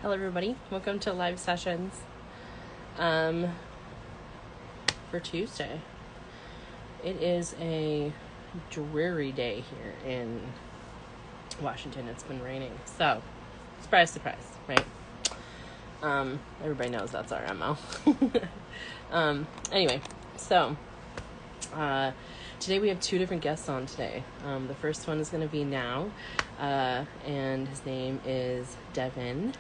Hello everybody, welcome to live sessions for Tuesday. It is a dreary day here in Washington. It's been raining, so surprise, surprise, right? Everybody knows that's our MO. Anyway, so today we have two different guests on today. The first one is going to be Now, and his name is Devon.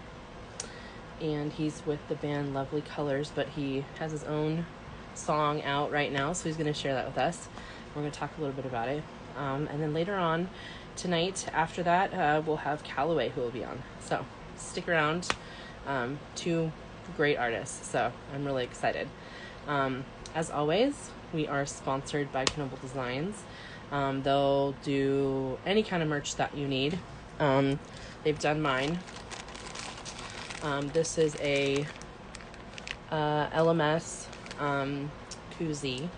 And he's with the band Lovely Colors, but he has his own song out right now, so he's going to share that with us. We're going to talk a little bit about it. And then later on tonight, after that, we'll have Callaway who will be on. So stick around. Two great artists, so I'm really excited. As always, we are sponsored by Knoble Designs. They'll do any kind of merch that you need. They've done mine. This is a LMS koozie.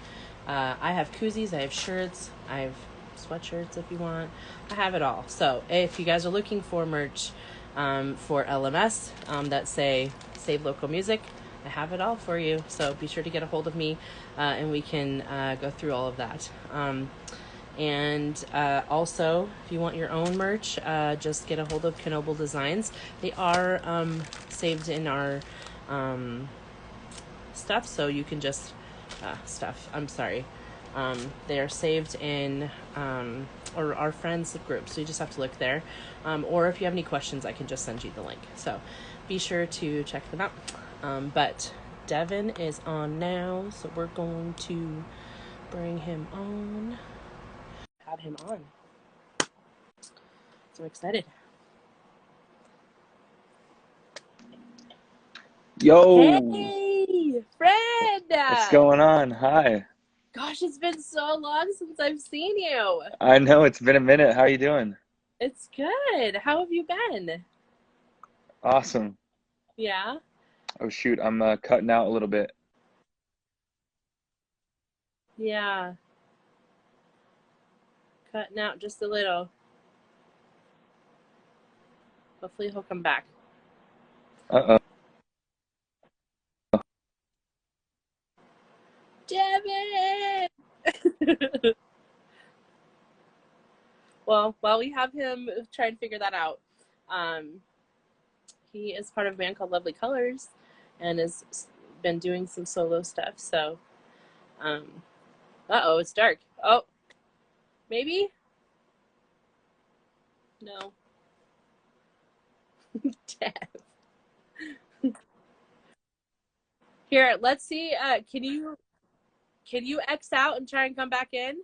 I have koozies, I have shirts, I have sweatshirts if you want. I have it all. So if you guys are looking for merch for LMS that say Save Local Music, I have it all for you. So be sure to get a hold of me and we can go through all of that. And also, if you want your own merch, just get a hold of Knoble Designs. They are saved in our stuff, so you can just they are saved in or our friends group, so you just have to look there. Or if you have any questions, I can just send you the link. So be sure to check them out. But Devon is on now, so we're going to bring him on. Have him on. So excited. Yo! Hey, Fred! What's going on? Hi. Gosh, it's been so long since I've seen you. I know it's been a minute. How you doing? It's good. How have you been? Awesome. Yeah? Oh shoot, I'm cutting out a little bit. Yeah. Cutting out just a little. Hopefully he'll come back. Uh-oh. Devin! Well, while we have him try and figure that out, he is part of a band called Lovely Colors and has been doing some solo stuff. So, uh-oh, it's dark. Oh, maybe? No. Dev. Here, let's see. Can you X out and try and come back in?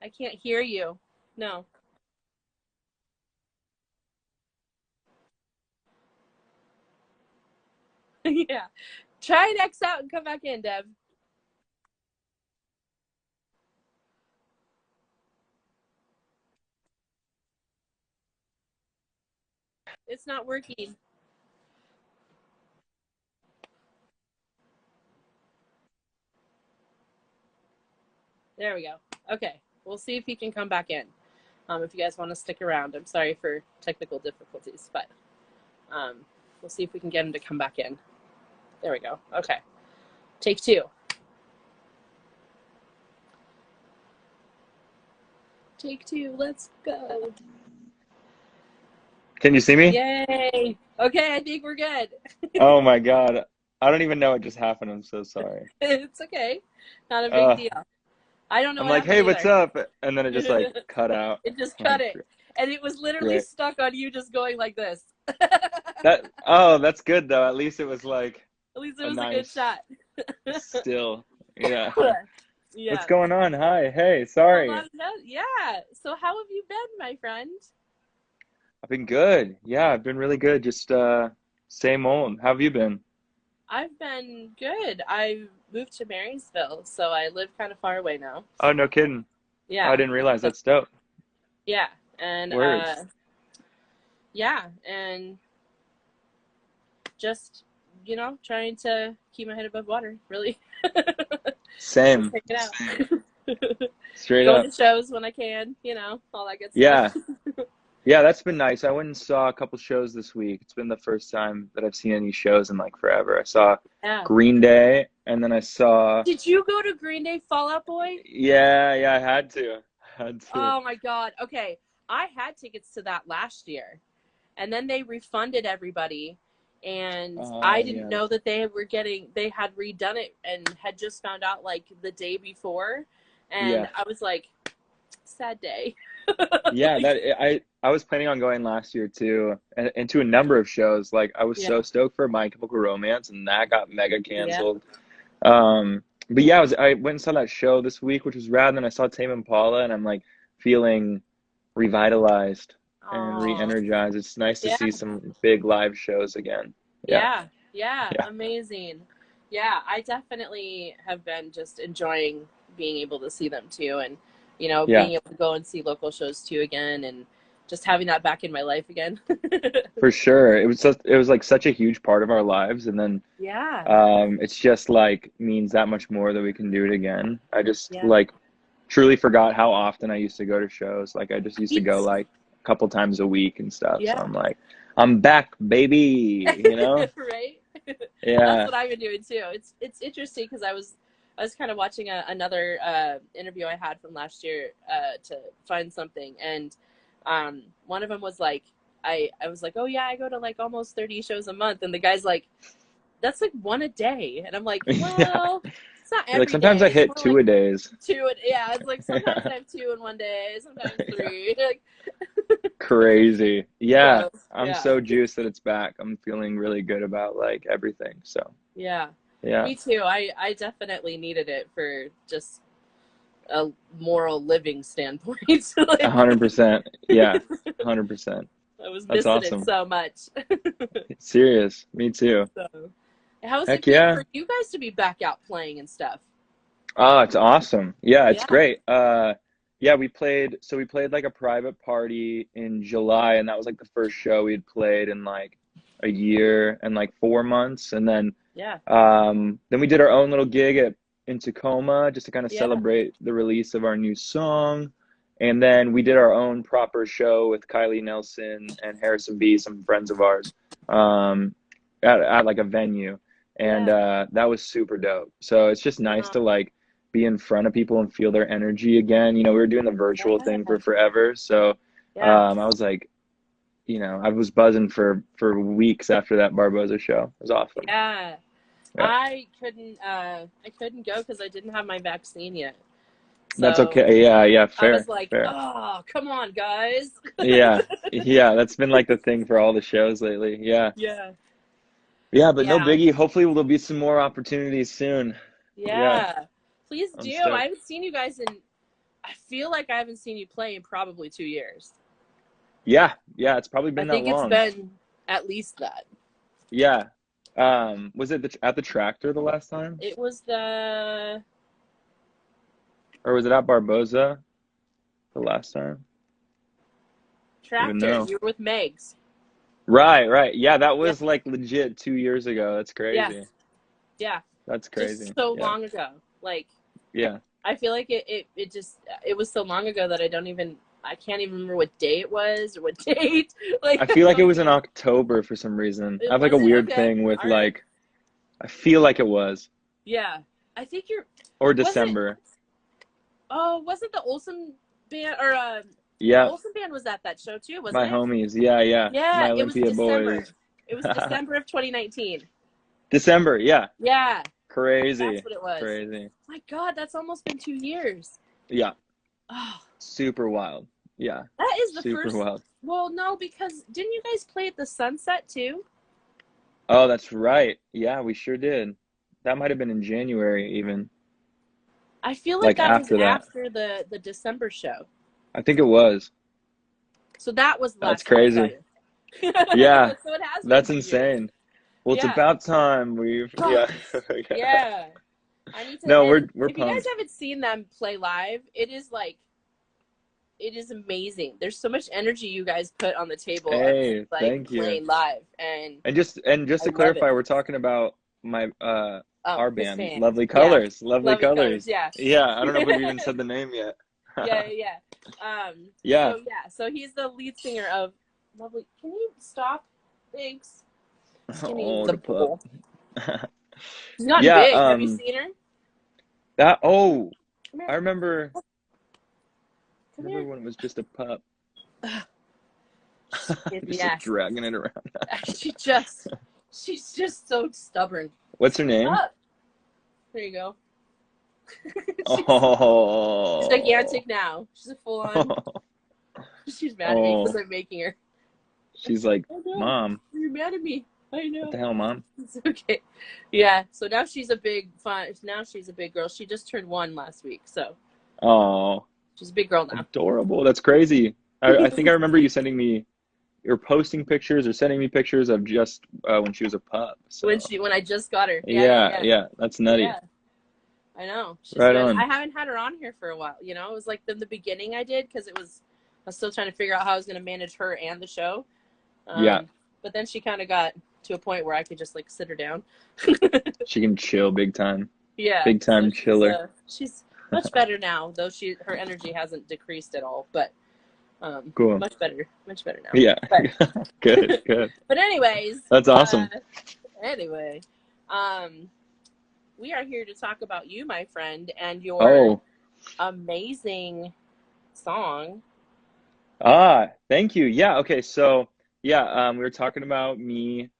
I can't hear you. No. Yeah. Try and X out and come back in, Deb. It's not working. There we go. Okay. We'll see if he can come back in. If you guys want to stick around. I'm sorry for technical difficulties, but we'll see if we can get him to come back in. There we go. Okay. Take two. Take two. Let's go. Can you see me? Yay. Okay, I think we're good. Oh my God. I don't even know what just happened. I'm so sorry. It's okay. Not a big Uh, deal. I don't know I'm what like, happened hey, what's either. up? And then it just like cut out. It just cut Like, it. And it was literally great. stuck on you just going like this. That's good though. At least it was like At least it a was a good nice shot. still. Yeah. What's Yeah. going on? Hi. Hey, A sorry. lot of that. Yeah. So how have you been, my friend? I've been good. Yeah, I've been really good. Just same old. How have you been? I've been good. I moved to Marysville, so I live kind of far away now. Oh, no kidding. Oh, I Yeah. didn't realize. So That's dope. yeah. And Word. yeah, and just, trying to keep my head above water, really. Just Same. hanging out. Straight Going up. to shows when I can, all that good stuff. Yeah. Yeah, that's been nice. I went and saw a couple shows this week. It's been the first time that I've seen any shows in like forever. I saw Yeah. Green Day, and then I saw, Did you go to Green Day Fall Out Boy? yeah, I had to. I had to. Oh my God. Okay. I had tickets to that last year, and then they refunded everybody. And I Oh, didn't yeah. know that they had redone it and had just found out like the day before. And Yeah. I was like, sad day. Yeah, Like, I was planning on going last year too, and to a number of shows. Like I was so yeah. stoked for My Chemical Romance, and that got mega Yeah. canceled. But yeah, I went and saw that show this week, which was rad. And then I saw Tame Impala, and I'm like feeling revitalized and Oh, re-energized. It's nice to yeah. see some big live shows again. Yeah, Yeah. Yeah. yeah, Amazing. Yeah. I definitely have been just enjoying being able to see them too. And, yeah, being able to go and see local shows too again and just having that back in my life again. for sure. It was like such a huge part of our lives, and then Yeah. it's just like means that much more that we can do it again. I just Yeah. like truly forgot how often I used to go to shows. Like I just used to go It's, like a couple times a week and stuff. So yeah. I'm like, I'm back, baby, you know? Right. That's Yeah. what I've been doing too. It's interesting because I was kind of watching another interview I had from last year to find something, and one of them was like, I was like, oh yeah, I go to like almost 30 shows a month, and the guy's like, that's like one a day, and I'm like, Yeah. well, it's not You're like every sometimes day. I It's hit more like 2 a days. two. Yeah, it's like sometimes Yeah. I have two in one day, sometimes Yeah. three. Like, Crazy. Yeah. so I'm yeah, so juiced that it's back. I'm feeling really good about like everything. So, yeah. yeah. Me too. I definitely needed it for just a moral living standpoint. Like, 100%. Yeah. 100%. I was That's missing it awesome. so much. Serious. Me too. So, how has it Heck been yeah. for you guys to be back out playing and stuff? Oh, it's awesome. Yeah, it's Yeah, great. Yeah, we played like a private party in July, and that was like the first show we had played in like a year and like 4 months. And yeah, then we did our own little gig in Tacoma just to kind of yeah, celebrate the release of our new song. And then we did our own proper show with Kylie Nelson and Harrison B, some friends of ours, um, at like a venue. And yeah, that was super dope. So it's just nice uh, to like be in front of people and feel their energy again. You know, we were doing the virtual thing yeah, for forever. So yeah, I was like, I was buzzing for weeks after that Barboza show. It was awesome. yeah. Yeah. I couldn't go because I didn't have my vaccine yet. That's So okay. Yeah, yeah, I was fair, like, fair. oh, come on, guys. Yeah, yeah, that's been like the thing for all the shows lately. Yeah. Yeah, Yeah, but no yeah, biggie. Hopefully there'll be some more opportunities soon. Yeah, yeah. Please I'm do. I stoked. haven't seen you guys in. I feel like I haven't seen you play in probably 2 years. Yeah, yeah, it's probably I been that think it's long. been at least that. Yeah. Was it at the tractor the last time? It was the Or was it at Barboza the last time? I don't even tractor. know. You were with Megs. Right, right. Yeah, that Yeah. was like legit 2 years ago. That's Yes. crazy. Yeah. That's Just crazy. so Yeah. long ago. Like, Yeah. I feel like it was so long ago that I can't even remember what day it was or what date. Like, I feel like it was in October for some reason. I it have like a was it? weird Okay. thing with All right. like, I feel like it was, Yeah. I think or was it, December. wasn't the Olsen band, or, the Yeah, Olsen band was at that show too, wasn't my it? homies. Yeah, yeah. Yeah, My it was Olympia December. boys. It was December of 2019. December, yeah. Yeah, that's Crazy. what it was. Crazy. My God, that's almost been 2 years. Yeah. Oh, Super wild. Yeah. that is the Super first. wild. Well, no, because didn't you guys play at the Sunset too? Oh, that's right. Yeah, we sure did. That might have been in January even. I feel like Like that was after that. after the December show. I think it was. So that was the That's last time I saw crazy. you. Yeah, So it has been that's 2 years. insane. Well, it's Yeah. about time we've Oh, yeah. Yeah. yeah. I need to. No, And we're if you guys pumped. haven't seen them play live, it is amazing. There's so much energy you guys put on the table of Hey, like thank you. playing live, and And just I to love it. clarify, we're talking about my Oh, our his band, fans. Lovely Yeah. Colors, Lovely Lovely Colors, Colors. yeah. Yeah, I don't know if we've even said the name yet. Yeah, yeah. Yeah. So yeah, so he's the lead singer of Lovely. Can you stop? Thanks. Just give me Oh, the the pup. bowl. She's gotten Yeah, big. Have you seen her? that oh, Come here. I remember Come here. when it was just a pup. Just like Yeah. dragging it around. She just, she's just so stubborn. What's her name? Up. There you go. She's Oh. gigantic now. She's a full on. She's mad at me because Oh. I'm making her. She's like, I know. Mom, You're mad at me. I what the know. hell, Mom? It's okay. Yeah. So now she's a big fun. Now she's a big girl. She just turned 1 last week, so Oh, she's a big girl now. adorable. That's crazy. I think I remember you sending me, you're posting pictures or sending me pictures of just when she was a pup. So When I just got her. Yeah, yeah, yeah, yeah. yeah, that's nutty. Yeah. I know. She's Right been. on. I haven't had her on here for a while. You know, it was like in the beginning I did because I was still trying to figure out how I was going to manage her and the show. Yeah, But then she kind of got to a point where I could just like sit her down. she can chill big time. Yeah. Big So time chiller. she's much better now, though her energy hasn't decreased at all. But Cool. much better now. Yeah. But, Good, good. but anyways, That's awesome. anyway, we are here to talk about you, my friend, and your Oh, amazing song. thank you. Yeah, okay. So, yeah, we were talking about me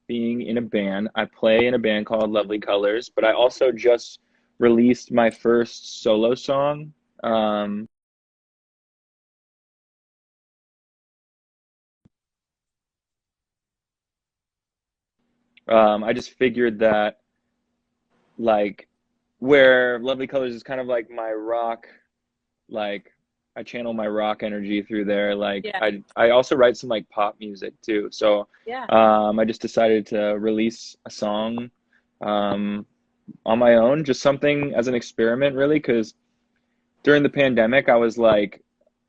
being in a band. I play in a band called Lovely Colors, but I also just released my first solo song. Um, I just figured that like where Lovely Colors is kind of like my rock, like I channel my rock energy through there. Like Yeah, I also write some like pop music too. So yeah, I just decided to release a song um on my own, just something as an experiment really, because during the pandemic I was like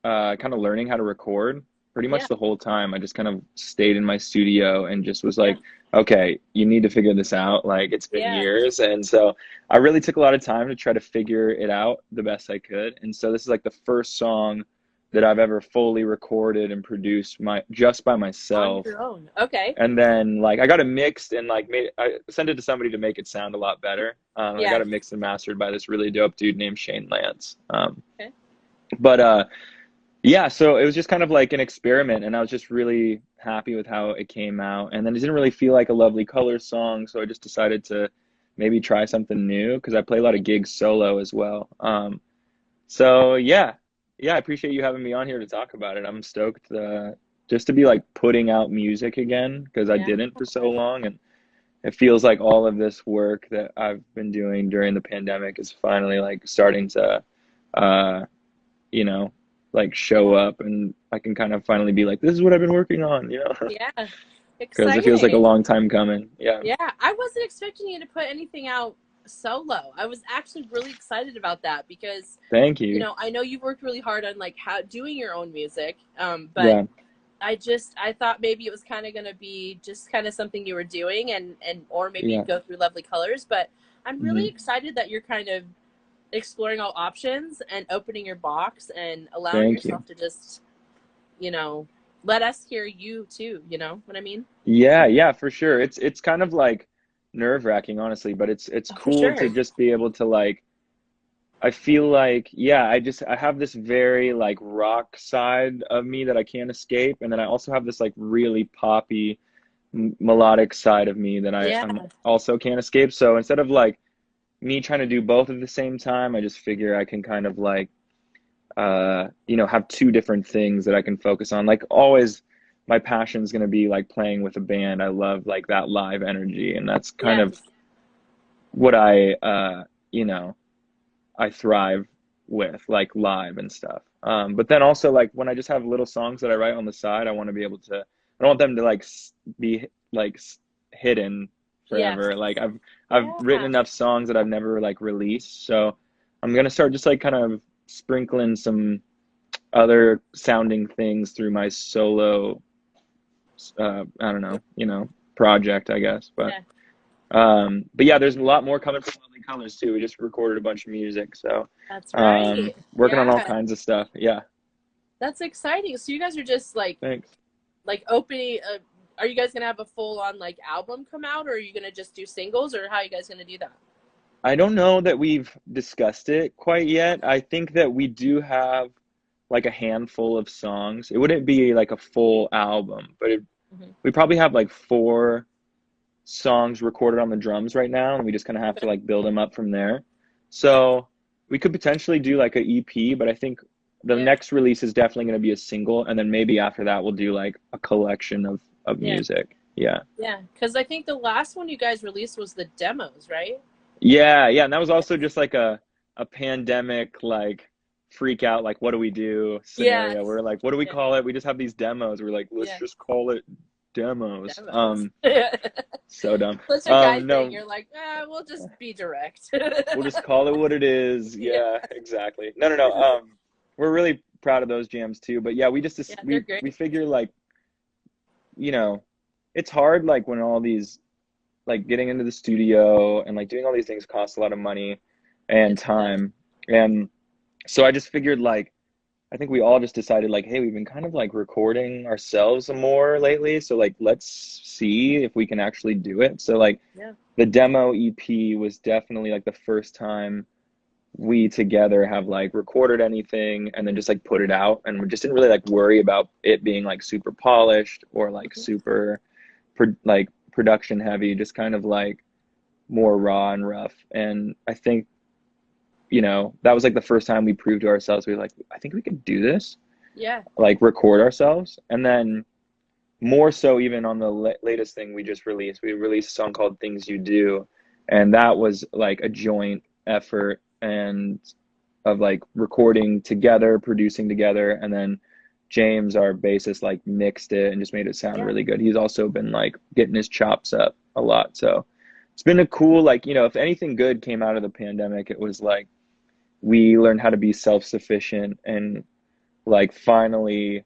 kind of learning how to record pretty yeah, much the whole time. I just kind of stayed in my studio and just was yeah, like, okay, you need to figure this out. Like it's been yeah, years. And so I really took a lot of time to try to figure it out the best I could. And so this is like the first song that I've ever fully recorded and produced just by on myself. your own. Okay. And then like I got it mixed and like I sent it to somebody to make it sound a lot better. I got Yeah. it mixed and mastered by this really dope dude named Shane Lance. Okay. But yeah, so it was just kind of like an experiment, and I was just really happy with how it came out. And then it didn't really feel like a Lovely Colors song, so I just decided to maybe try something new because I play a lot of gigs solo as well. So yeah, yeah, I appreciate you having me on here to talk about it. I'm stoked just to be like putting out music again because I Yeah. didn't for so long, and it feels like all of this work that I've been doing during the pandemic is finally like starting to, uh, you know, like show up, and I can kind of finally be like, this is what I've been working on, you know, Yeah. because it feels like a Exciting. long time coming. Yeah. Yeah. I wasn't expecting you to put anything out solo. I was actually really excited about that because, Thank you. I know you worked really hard on like how doing your own music. But Yeah. I thought maybe it was kind of going to be just kind of something you were doing or maybe Yeah. you'd go through Lovely Colors, but I'm really Hmm. excited that you're kind of exploring all options and opening your box and allowing Thank you. yourself to just, you know, let us hear you too, you know what I mean? Yeah, yeah, for sure. It's kind of like nerve-wracking, honestly, but it's Oh, for cool to sure. just be able to like I feel like, yeah, I have this very like rock side of me that I can't escape, and then I also have this like really poppy melodic side of me that Yeah. I'm also can't escape. So instead of like me trying to do both at the same time, I just figure I can kind of like have two different things that I can focus on. Like always my passion is going to be like playing with a band. I love like that live energy, and that's kind Yeah. of what you know, I thrive with, like live and stuff. But then also like when I just have little songs that I write on the side, I want to be able to, I don't want them to like be like hidden Yes. forever. Like I've written Yeah. enough songs that I've never like released. So I'm gonna start just like kind of sprinkling some other sounding things through my solo, I don't know, project, I guess. But Yeah. But yeah, there's a lot more coming from Lovely Colors too. We just recorded a bunch of music, so That's right. working on all Yeah. kinds of stuff. Yeah, That's exciting. So you guys are just thanks. like opening are you guys gonna have a full on like album come out, or are you gonna just do singles, or how are you guys gonna do that? I don't know that we've discussed it quite yet. I think that we do have like a handful of songs. It wouldn't be like a full album, but Hmm. we probably have like four songs recorded on the drums right now, and we just kind of have to Okay. like build them up from there. Yeah. So we could potentially do like a EP, but I think the Yeah. next release is definitely going to be a single, and then maybe after that we'll do like a collection of Yeah. music. Yeah. Yeah. Because I think the last one you guys released was the demos, right? Yeah, yeah, and that was also just like a pandemic like freak out, like what do we do Yeah. scenario. We're like, what do we Yeah. call it? We just have these demos. We're like, let's Yeah. just call it demos. Demos. So dumb. Such a guy thing. No, You're like, we'll just be direct. we'll just call it what it is. Yeah. Yeah, exactly. No, no, no. We're really proud of those jams too. But yeah, we just Yeah, they're we great. figure like, you know, it's hard like when all these like getting into the studio and like doing all these things costs a lot of money and Yes, it does. time. And so I just figured like I think we all just decided like, hey, we've been kind of like recording ourselves more lately. So like let's see if we can actually do it. So like Yeah. the demo EP was definitely like the first time we together have like recorded anything and then just like put it out, and we just didn't really like worry about it being like super polished or like Mhm. super like production heavy, just kind of like more raw and rough. And I think, that was like the first time we proved to ourselves, we were like, I think we could do this, Yeah. like record ourselves. And then more so even on the latest thing we just released, we released a song called Things You Do, and that was like a joint effort and of like recording together, producing together, and then James, our bassist, like mixed it and just made it sound Yeah. really good. He's also been like getting his chops up a lot. So it's been a cool, like, if anything good came out of the pandemic, it was like we learned how to be self-sufficient and like finally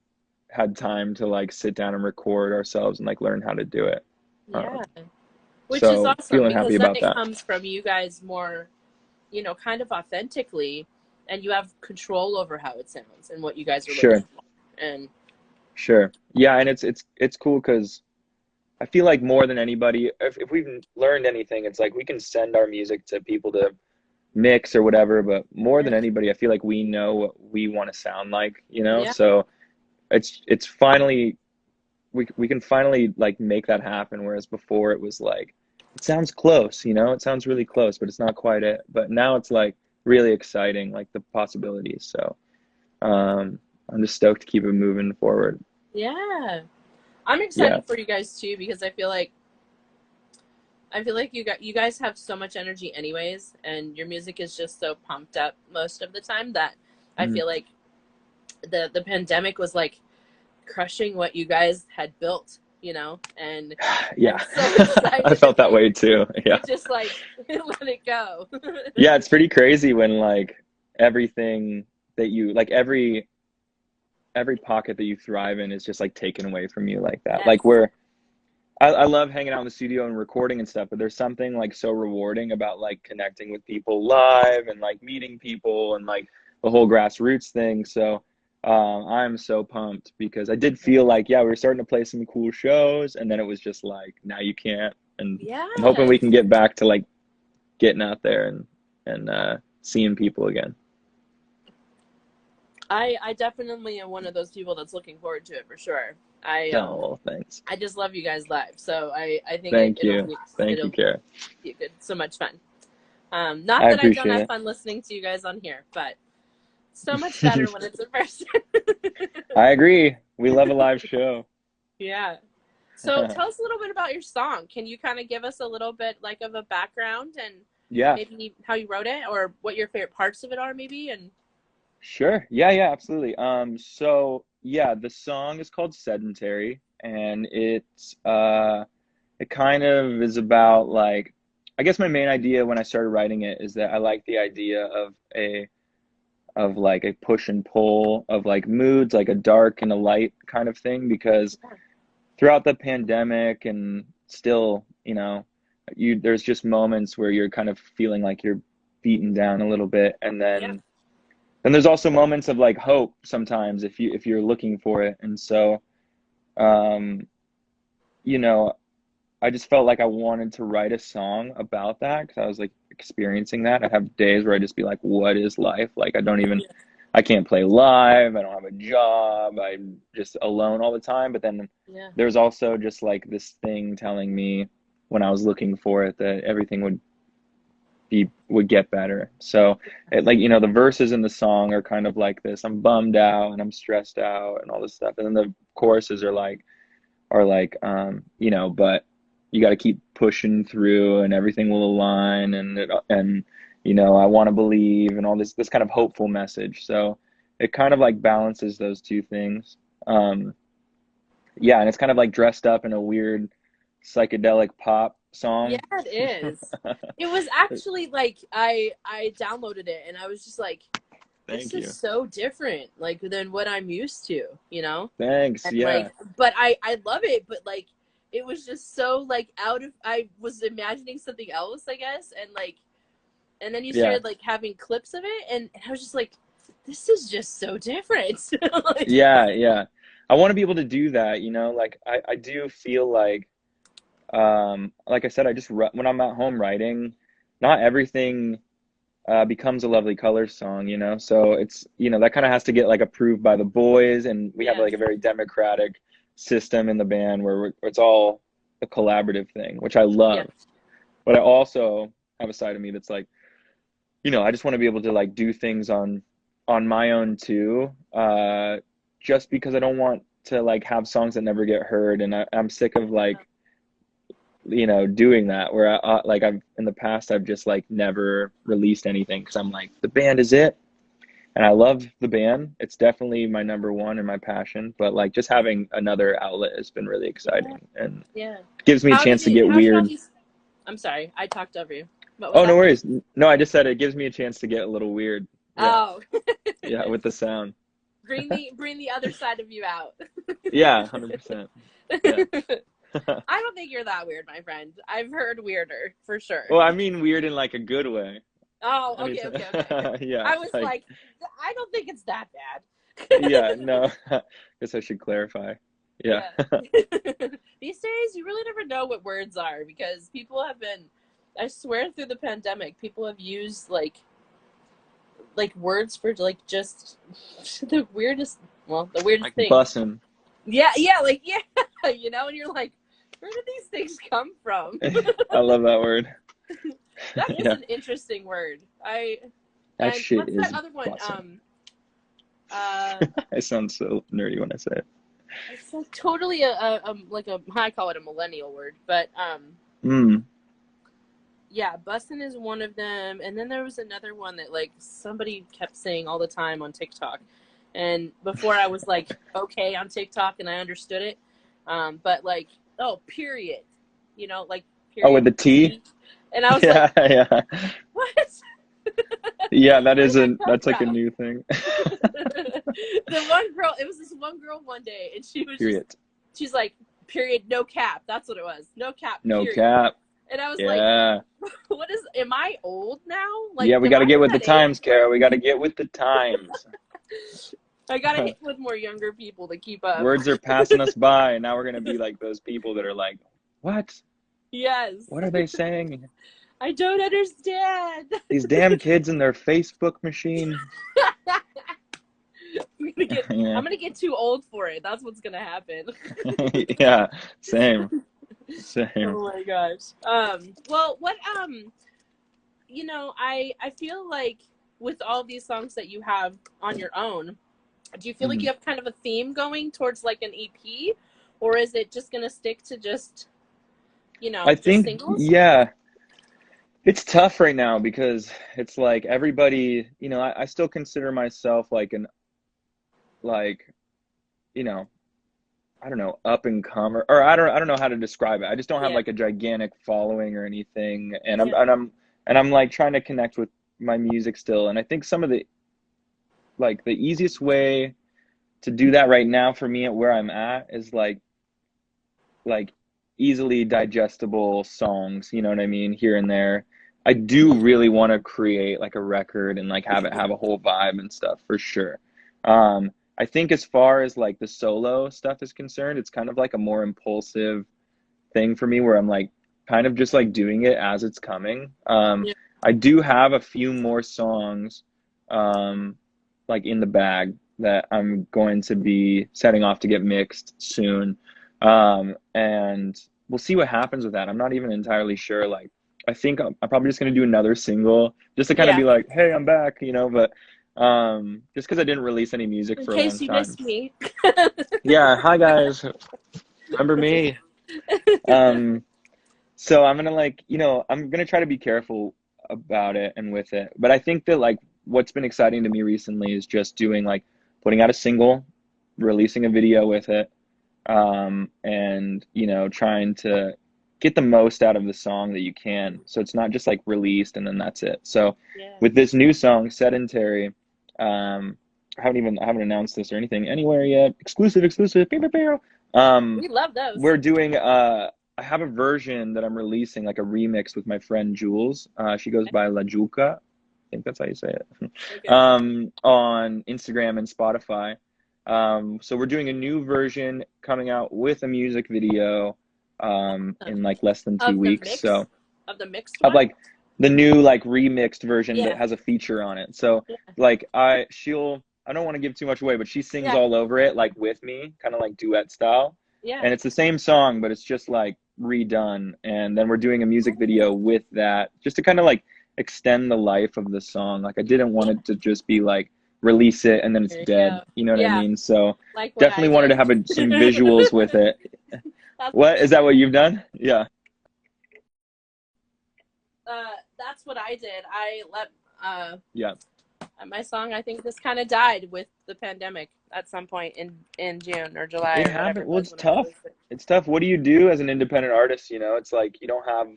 had time to like sit down and record ourselves and like learn how to do it. Yeah. Um, Which is so awesome feeling happy because then about it that. comes from you guys more, kind of authentically, and you have control over how it sounds and what you guys are looking Sure, for. And sure. Yeah, and it's cool because I feel like more than anybody, if we've learned anything, it's like we can send our music to people to mix or whatever, but more yeah, than anybody, I feel like we know what we want to sound like. yeah, So it's finally we can finally like make that happen, whereas before it was like it sounds close, it sounds really close, but it's not quite it. But now it's like really exciting, like the possibilities. So I'm just stoked to keep it moving forward. yeah. I'm Yeah. excited for you guys too because I feel like you guys have so much energy anyways, and your music is just so pumped up most of the time that I Mm. feel like the pandemic was like crushing what you guys had built, and I'm Yeah. so I excited felt that that we way too. we Yeah. just like let it go. Yeah, it's pretty crazy when like everything that you like every pocket that you thrive in is just like taken away from you like that. Yes. Like where I love hanging out in the studio and recording and stuff, but there's something like so rewarding about like connecting with people live and like meeting people and like the whole grassroots thing. So I'm so pumped because I did feel like, yeah, we were starting to play some cool shows, and then it was just like, now you can't. And I'm hoping we Yes. can get back to like getting out there and seeing people again. I definitely am one of those people that's looking forward to it for sure. I um Oh, thanks. I just love you guys live, so I think Thank it'll you. be Thank you, it'll Kara. be good, so much fun. Not I that I don't appreciate have it. fun listening to you guys on here, but so much better when it's in person. I agree. We love a live show. Yeah. So tell us a little bit about your song. Can you kind of give us a little bit like of a background and Yeah, maybe how you wrote it or what your favorite parts of it are maybe and sure. Yeah, yeah, absolutely. So yeah, the song is called Sedentary, and it kind of is about like I guess my main idea when I started writing it is that I like the idea of like a push and pull of like moods, like a dark and a light kind of thing, because throughout the pandemic and still, there's just moments where you're kind of feeling like you're beaten down a little bit, and Yeah. then there's also moments of like hope sometimes if you're looking for it. And so um you know, I just felt like I wanted to write a song about that because I was like experiencing that. I have days where I just be like, what is life? Like Yeah. I can't play live, I don't have a job, I'm just alone all the time. But then Yeah. there's also just like this thing telling me when I was looking for it that everything would get better. So it, like, you know, the verses in the song are kind of like this: I'm bummed out and I'm stressed out and all this stuff. And then the choruses are like, you know, but you got to keep pushing through and everything will align, and you know, I want to believe, and all this kind of hopeful message. So it kind of like balances those two things. Um, yeah, and it's kind of like dressed up in a weird psychedelic pop Yeah, song. it is. It was actually like I downloaded it and I was just like, this Thank is you. so different like than what I'm used to, you know? Thanks. And Yeah. like, but I love it, but like it was just so like out of, I was imagining something else, I guess, and like, and then you Yeah. started like having clips of it, and I was just like, this is just so different. Like, Yeah. Yeah. I want to be able to do that, you know, like I do feel like I said, when I'm at home writing, not everything becomes a Lovely Colors song, you know? So it's, you know, that kind of has to get like approved by the boys. And we have yeah, like a very democratic system in the band where it's all a collaborative thing, which I yeah, love. But I also have a side of me that's like, you know, I just want to be able to like do things on my own too. Just because I don't want to like have songs that never get heard. And I'm sick of like, you know, doing that where like I've in the past I've just like never released anything because I'm like, the band is it, and I love the band. It's definitely my number one and my passion. But like just having another outlet has been really yeah, exciting and yeah. gives me a chance to get How did all weird. these, I'm sorry, I talked over you. What was Oh, no that? worries. No, I just said it gives me a chance to get a little weird. Yeah, Oh, yeah, with the sound. bring the other side of you out. Yeah, 100%. Yeah. I don't think you're that weird, my friend. I've heard weirder for sure. Well, I mean weird in like a good way. Oh, okay, Anytime. okay, okay. Yeah, I was like like, I don't think it's that yeah, bad. no. Guess I should clarify. Yeah. Yeah. These days, you really never know what words are because people have been, I swear through the pandemic, people have used like words for like just the weirdest, well, the weirdest Like things. bussin'. Yeah, yeah, like yeah, you know, and you're like, where did these things come from? I love that word. That is Yeah. an interesting word. That And shit what's that is other one? bussin'. Uh, I sound so nerdy when I say it. it's like totally like a, I call it a millennial word, but Mm. yeah, bussin' is one of them, and then there was another one that like somebody kept saying all the time on TikTok, and before I was like okay on TikTok and I understood it, but like, oh, period, you know, like Oh, with period the T? T, and I was like, Yeah, yeah. what? Yeah, Where did that come that's like a from? new thing. The one girl, it was this one girl one day, and she was just, Period. she's like, period, no cap. That's what it was. No cap, No period. cap. And I was like, Yeah. what is, am I old now? Like, Yeah, we am got to I get with the that age? times, Kara. We got to get with the times. I gotta hit with more younger people to keep up. Words are passing us by, and now we're going to be like those people that are like, what? Yes. What are they saying? I don't understand. These damn kids in their Facebook machine. I'm Yeah. gonna get too old for it. That's what's gonna happen. Yeah, same. Same. Oh my gosh. Well, what you know, I feel like with all these songs that you have on your own, do you feel like Mhm. you have kind of a theme going towards like an EP, or is it just gonna stick to just, you know, I just think, singles? yeah, it's tough right now because it's like everybody, you know, I still consider myself like like, you know, I don't know, up and comer, or I don't know how to describe it. I just don't have Yeah, like a gigantic following or anything. And yeah, I'm like trying to connect with my music still. And I think some of the like the easiest way to do that right now for me at where I'm at is like easily digestible songs, you know what I mean, here and there. I do really want to create like a record and like have it have a whole vibe and stuff for sure. I think as far as like the solo stuff is concerned, it's kind of like a more impulsive thing for me where I'm like kind of just like doing it as it's coming. Yeah. I do have a few more songs like in the bag that I'm going to be setting off to get mixed soon. And we'll see what happens with that. I'm not even entirely sure. Like, I think I'm probably just going to do another single just to kind of Yeah. be like, hey, I'm back, you know, but just because I didn't release any music In for a long case you time. missed me. Yeah, hi guys, remember me? Um, so I'm gonna like, you know, I'm gonna try to be careful about it and with it. But I think that like what's been exciting to me recently is just doing like putting out a single, releasing a video with it, and you know, trying to get the most out of the song that you can. So it's not just like released and then that's it. So Yeah. with this new song, Sedentary, I haven't announced this or anything anywhere yet. Exclusive. Pew, pew, pew. We love those. We're doing I have a version that I'm releasing, like a remix with my friend Jules. She goes by La Juca. I think that's how you say it. Okay. On Instagram and Spotify. So we're doing a new version coming out with a music video in like less than two Of the weeks. mix, So of the mixed of one. like the new like remixed version that Yeah. has a feature on it. So Yeah. like I don't want to give too much away, but she sings Yeah. all over it like with me, kind of like duet style. Yeah. And it's the same song, but it's just like redone. And then we're doing a music video with that just to kind of like extend the life of the song. Like I didn't want Yeah. it to just be like release it and then it's There you dead. go. You know what I Yeah. mean? So Like what I definitely wanted to did. have some visuals with it. That's What is that what you've done? Yeah. that's what I did. I let Yeah. my song. I think this kind of died with the pandemic at some point in June or July It or whatever happened. it Well, was it's when I tough. released it. It's tough. What do you do as an independent artist? You know, it's like you don't have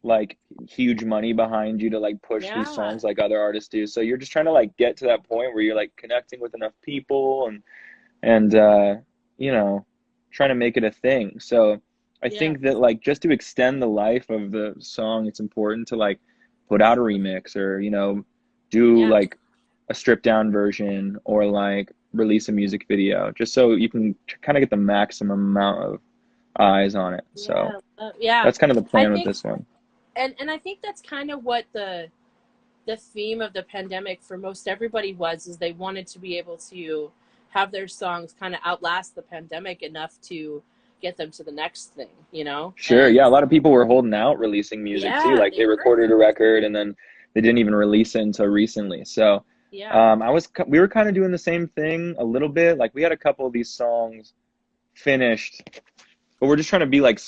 like huge money behind you to like push these Yeah. songs like other artists do. So you're just trying to like get to that point where you're like connecting with enough people and you know, trying to make it a thing. So I Yeah. think that like just to extend the life of the song, it's important to like put out a remix or, you know, do Yeah. like a stripped down version or like release a music video just so you can kind of get the maximum amount of eyes on it. So Yeah. Yeah. that's kind of the I plan with think, this one. and I think that's kind of what the theme of the pandemic for most everybody was, is they wanted to be able to have their songs kind of outlast the pandemic enough to get them to the next thing, you know? Sure. And Yeah. A lot of people were holding out releasing music too. yeah, Like they they were. recorded a record and then they didn't even release it until recently. So, Yeah. we were kind of doing the same thing a little bit. Like we had a couple of these songs finished, but we're just trying to be like,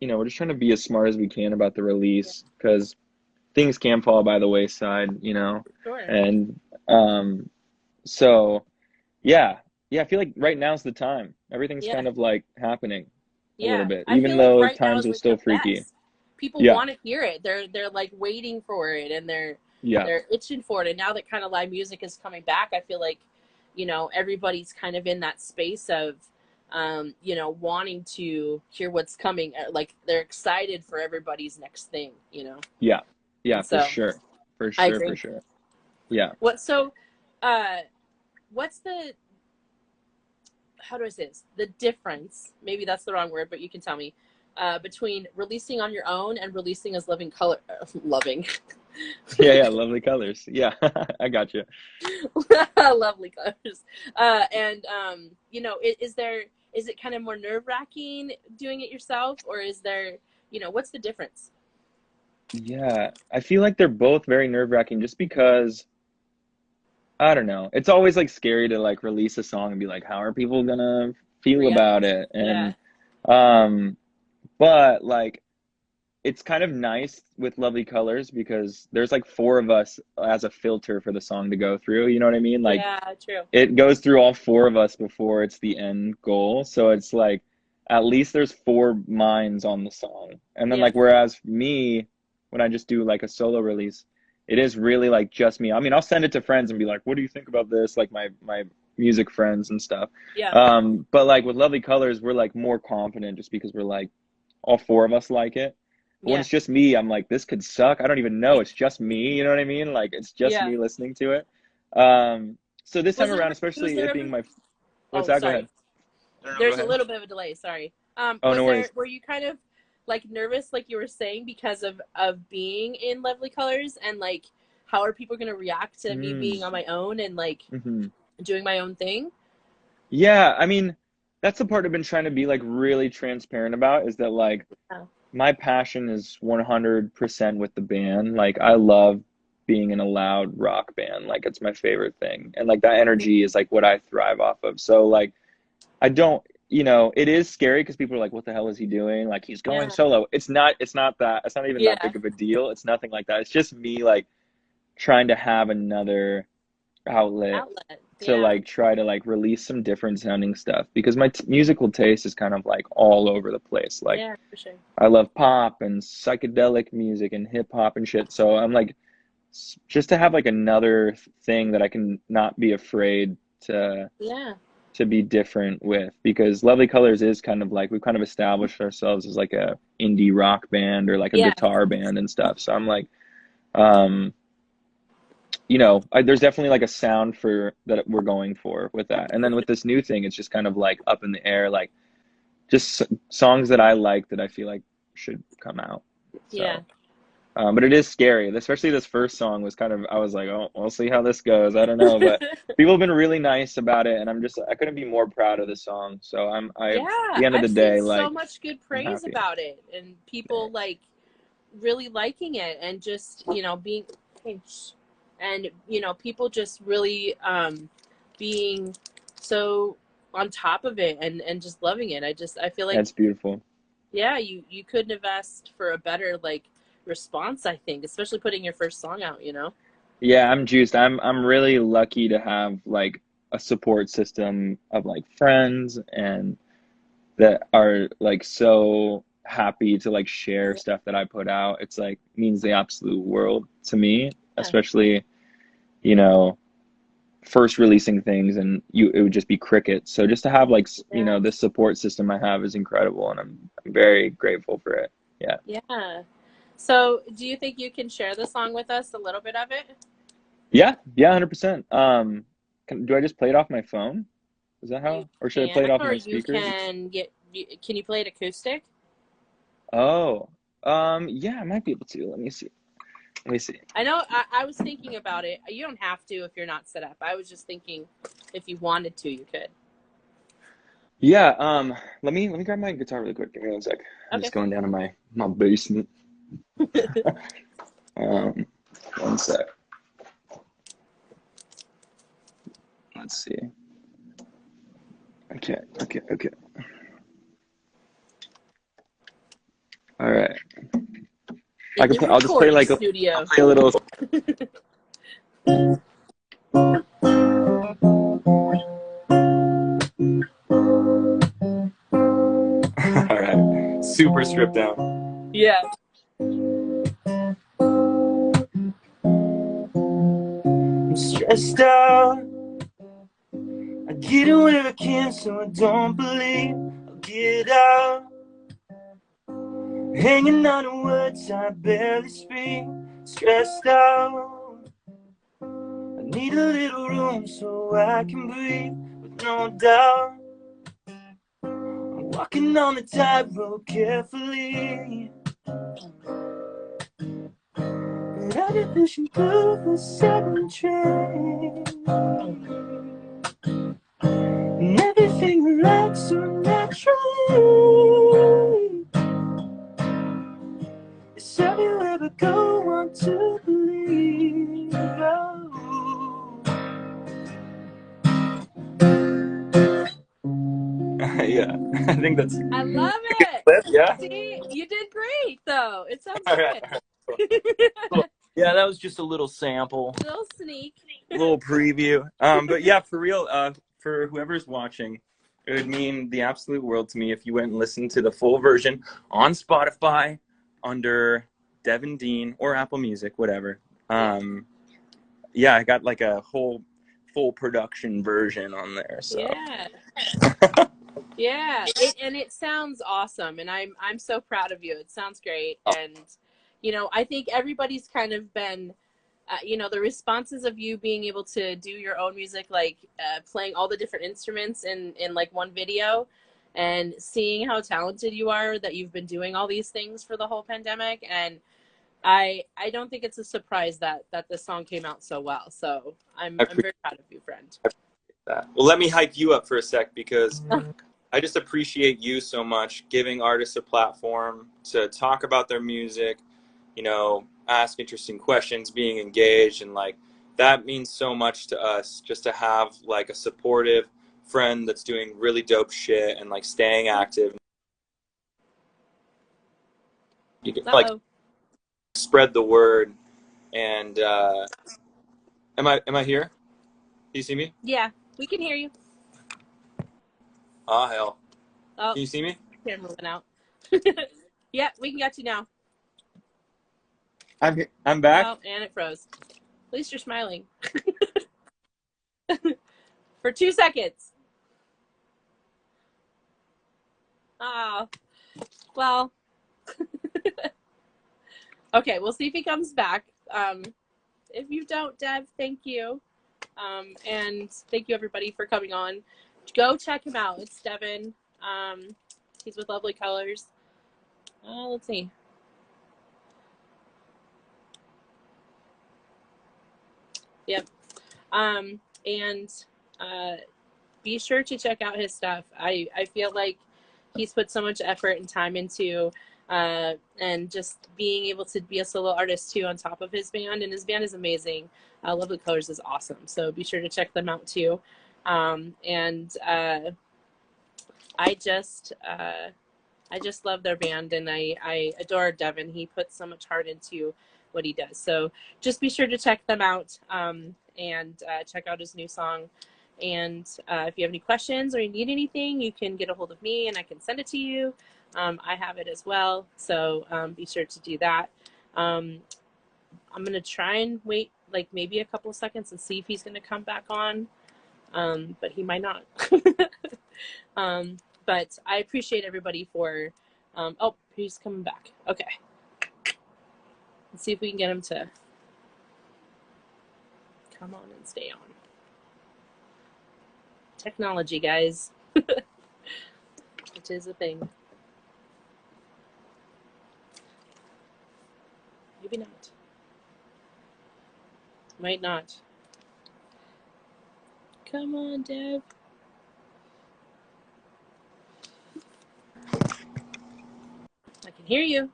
you know, we're just trying to be as smart as we can about the Yeah. release because things can fall by the wayside, you know? Sure. And, so yeah, I feel like right now's the time. Everything's Yeah. kind of like happening a little Yeah. bit, I even feel like though right now times is are like the still freaky. best. People Yeah. want to hear it. They're like waiting for it, and Yeah. they're itching for it. And now that kind of live music is coming back, I feel like, you know, everybody's kind of in that space of you know, wanting to hear what's coming. Like they're excited for everybody's next thing, you know. Yeah. Yeah, And for so sure. For I sure, for agree. sure. Yeah. What so uh what's the, how do I say this? The difference, maybe that's the wrong word, but you can tell me, between releasing on your own and releasing as living color, loving, Yeah, lovely colors. Yeah. I got you. lovely colors. And, you know, is it kind of more nerve wracking doing it yourself, or is there, you know, what's the difference? Yeah. I feel like they're both very nerve-wracking just because I don't know. It's always like scary to like release a song and be like, how are people gonna feel about React. it? Yeah. And um but like it's kind of nice with Lovely Colors because there's like four of us as a filter for the song to go through. You know what I mean? Like Yeah, true. it goes through all four of us before it's the end goal. So it's like at least there's four minds on the song. And then Yeah. like whereas me, when I just do like a solo release, it is really like just me. I mean, I'll send it to friends and be like, "What do you think about this?" Like my music friends and stuff. Yeah. But like with Lovely Colors, we're like more confident just because we're like all four of us like it. But when Yeah. it's just me, I'm like, this could suck. I don't even know. It's just me. You know what I mean? Like, it's just Yeah. me listening to it. So this time Was there around, was especially there it ever being my, what's Oh, that? Go ahead. sorry. No, no, go There's a ahead. little bit of a delay, sorry. Oh, no worries. Were you kind of like nervous, like you were saying, because of being in Lovely Colors, and like how are people gonna react to me Mm, being on my own and like hmm. doing my own thing? Yeah, I mean, that's the part I've been trying to be like really transparent about is that like Oh. my passion is 100% with the band. Like I love being in a loud rock band. Like it's my favorite thing. And like that energy is like what I thrive off of. So like I don't, it is scary because people are like, what the hell is he doing? Like he's going Yeah. solo. It's not that. It's not even that Yeah. big of a deal. It's nothing like that. It's just me like trying to have another outlet Outlet. to Yeah. like try to like release some different sounding stuff because my musical taste is kind of like all over the place. Like Yeah, for sure. I love pop and psychedelic music and hip hop and shit. So I'm like, just to have like another thing that I can not be afraid Yeah. to be different with, because Lovely Colors is kind of like we've kind of established ourselves as like a indie rock band or like a Yeah. guitar band and stuff. So I'm like, um, there's definitely like a sound for that we're going for with that. And then with this new thing, it's just kind of like up in the air, like just songs that I like that I feel like should come out. Yeah. So, but it is scary, especially this first song was kind of, I was like, oh, we'll see how this goes. I don't know, but people have been really nice about it, and I couldn't be more proud of the song. So at Yeah. the end of I've the seen day, so like, much good I'm praise happy. about it and people like really liking it and just, being and people just really being so on top of it and just loving it. I feel like, That's beautiful. yeah, you couldn't have asked for a better like response, I think, especially putting your first song out. Yeah, I'm juiced. I'm really lucky to have like a support system of like friends and that are like so happy to like share stuff that I put out. It's like means the absolute world to me, Yeah. especially, you know, first releasing things and it would just be crickets. So just to have like, Yeah. this support system I have is incredible and I'm very grateful for it. Yeah. Yeah. So do you think you can share the song with us, a little bit of it? Yeah, yeah, 100%. Do I just play it off my phone? Is that You how? Or should I can, play it off or my you speakers? can you play it acoustic? Oh, yeah, I might be able to. Let me see. Let me see. I know I was thinking about it. You don't have to if you're not set up. I was just thinking if you wanted to, you could. Yeah, let me grab my guitar really quick. Give me one sec. I'm Okay. just going down to my basement. Um, one sec. Let's see. Okay, okay, okay. All right. I In can the play, I'll just play recording like I'll studio. play a little. All right. Super stripped down. Yeah. I'm stressed out. I get away I can, so I don't believe I'll get out. Hanging on to words I barely speak. Stressed out. I need a little room so I can breathe with no doubt. I'm walking on the tightrope carefully. But I get pushing through the second train. And everything relaxes so naturally. It's everywhere I go, want to believe. Oh. Yeah, I think that's I love it. yeah. See, you did great though. It sounds All right, good. all right, cool. Yeah, that was just a little sample, Little sneak. a little preview. But yeah, for real, for whoever's watching, it would mean the absolute world to me if you went and listened to the full version on Spotify under Devon Dean or Apple Music, whatever. Yeah, I got like a whole full production version on there. So Yeah. Yeah, and it sounds awesome, and I'm so proud of you. It sounds great, and I think everybody's kind of been, the responses of you being able to do your own music, like playing all the different instruments in like one video, and seeing how talented you are that you've been doing all these things for the whole pandemic, and I don't think it's a surprise that this song came out so well. So I I'm very appreciate proud of you, friend. that. Well, let me hype you up for a sec because I just appreciate you so much giving artists a platform to talk about their music, ask interesting questions, being engaged, and like that means so much to us just to have like a supportive friend that's doing really dope shit and like staying active. You can like Uh-oh. spread the word. And am I here? Do you see me? Yeah, we can hear you. Ah, hell. Oh, Can you see me? camera went out. Yeah, we can get you now. I'm back. Oh, and it froze. At least you're smiling. For 2 seconds. Oh, well. Okay, we'll see if he comes back. If you don't, Dev, thank you. And thank you, everybody, for coming on. Go check him out. It's Devon. He's with Lovely Colors. Let's see. Yep. And be sure to check out his stuff. I feel like he's put so much effort and time into and just being able to be a solo artist too on top of his band, and his band is amazing. Lovely Colors is awesome, so be sure to check them out too. And I just love their band, and I adore Devon. He puts so much heart into what he does, so just be sure to check them out, and check out his new song. And if you have any questions or you need anything, you can get a hold of me and I can send it to you. I have it as well, so be sure to do that. I'm going to try and wait like maybe a couple of seconds and see if he's going to come back on, but he might not. But I appreciate everybody for, oh, he's coming back. Okay. Let's see if we can get him to come on and stay on. Technology, guys. It is a thing. Maybe not. Might not. Come on, Dev. I can hear you.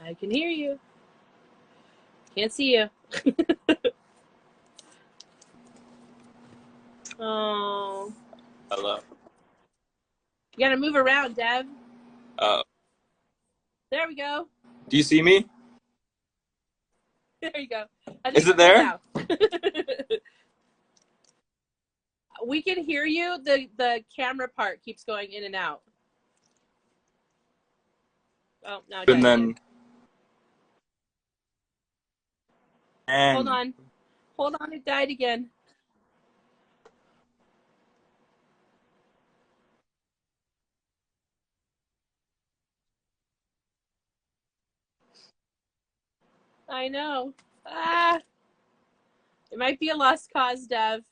I can hear you. Can't see you. Oh. Hello. You gotta move around, Dev. Uh, There we go. do you see me? There you go. I think Is it we're good there? now. We can hear you. The camera part keeps going in and out. Oh, now it died And then again. Hold and on. Hold on, it died again. I know. Ah. It might be a lost cause, Dev.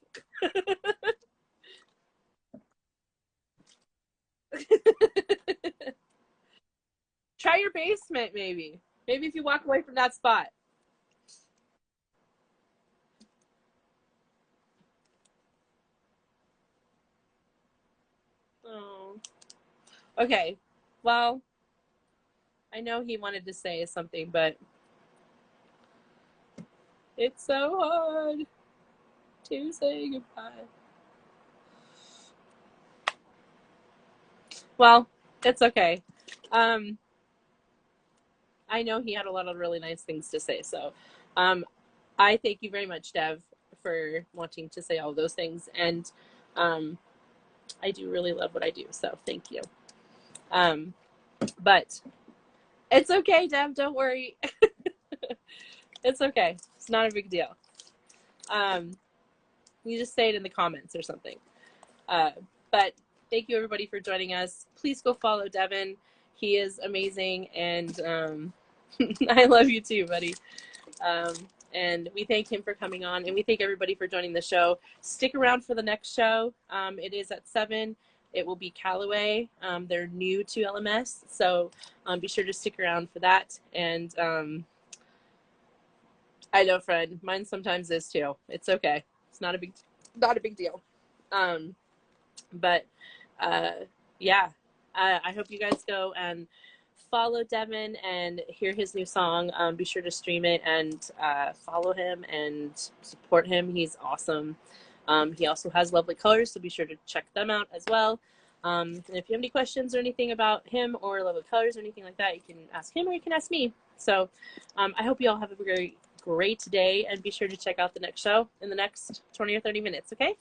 Try your basement, maybe. Maybe if you walk away from that spot. Oh. Okay. Well, I know he wanted to say something, but it's so hard to say goodbye. Well, it's okay. I know he had a lot of really nice things to say, so I thank you very much, Dev, for wanting to say all those things, and I do really love what I do, so thank you. But it's okay, Dev. Don't worry. It's okay. It's not a big deal. You just say it in the comments or something. But thank you everybody for joining us. Please go follow Devon. He is amazing, and I love you too, buddy. And we thank him for coming on, and we thank everybody for joining the show. Stick around for the next show. It is at 7. It will be Callaway. They're new to LMS, so be sure to stick around for that. And I know, Fred, mine sometimes is too. It's okay. It's not a big deal. But yeah, I hope you guys go and follow Devon and hear his new song. Be sure to stream it and follow him and support him. He's awesome. He also has lovely colors, so be sure to check them out as well. And if you have any questions or anything about him or Lovely Colors or anything like that, you can ask him or you can ask me. So I hope you all have a great day, and be sure to check out the next show in the next 20 or 30 minutes, okay?